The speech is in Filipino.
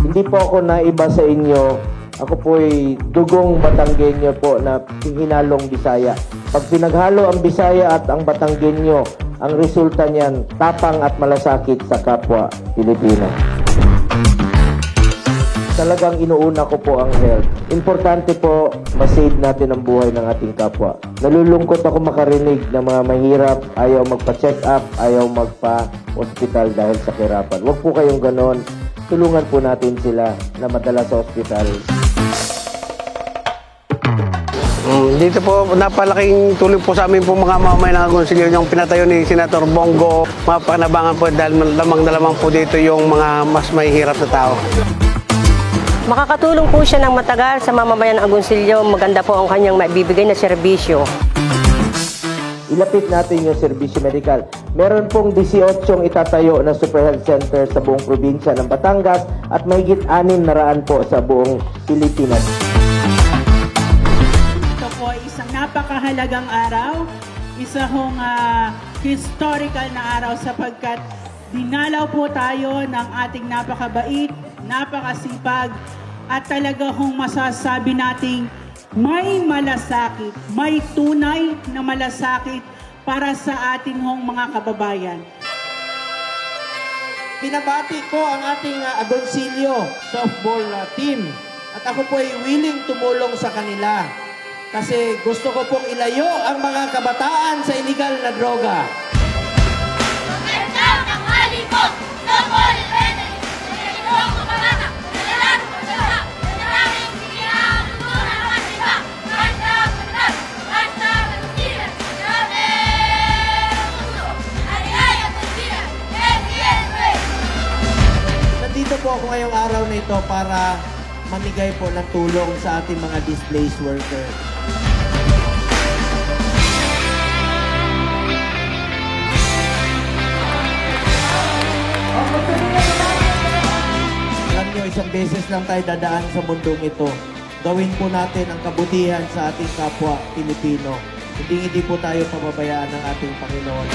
Hindi po ako naiba sa inyo. Ako po'y dugong Batanggenyo po na hinalong Bisaya. Pag pinaghalo ang Bisaya at ang Batanggenyo, ang resulta niyan, tapang at malasakit sa kapwa Pilipino. Talagang inuuna ko po ang health. Importante po, masave natin ang buhay ng ating kapwa. Nalulungkot ako makarinig ng mga mahirap, ayaw magpa-check up, ayaw magpa-hospital dahil sa kahirapan. Huwag po kayong ganon. Tulungan po natin sila na madala sa hospital. Dito po, napalaking tulong po sa amin po mga mamay ng Agoncillo yung pinatayo ni Senator Bongo. Mapanabangan po dahil lamang na lamang po dito yung mga mas mahihirap na tao. Makakatulong po siya ng matagal sa mamamayan ng Agoncillo. Maganda po ang kanyang maibibigay na serbisyo. Ilapit natin yung serbisyo medikal. Meron pong 18 itatayo na Super Health Center sa buong probinsya ng Batangas at mahigit 600 po sa buong Pilipinas. Ito po ay isang napakahalagang araw, isa hong historical na araw sapagkat dinalaw po tayo ng ating napakabait, napakasipag at talaga hong masasabi nating may malasakit, may tunay na malasakit para sa ating hong mga kababayan. Pinabati ko ang ating Agoncillo softball team at ako po ay willing tumulong sa kanila kasi gusto ko pong ilayo ang mga kabataan sa illegal na droga. Maganda ng halipot sa Polibetes! Ito ang kapanata! Dalalan! Dalalan! Dalalang siyang lutunan naman iba! Hashtag Dalalan! Hashtag Agoncillo! Grabe puso! Aligay Agoncillo! SDSP! Nandito po ako ngayong araw na ito para mamigay po ng tulong sa ating mga displaced workers. Alam nyo, isang beses lang tayo dadaan sa mundong ito. Gawin po natin ang kabutihan sa ating kapwa Pilipino. Hindi po tayo pababayaan ng ating Panginoon.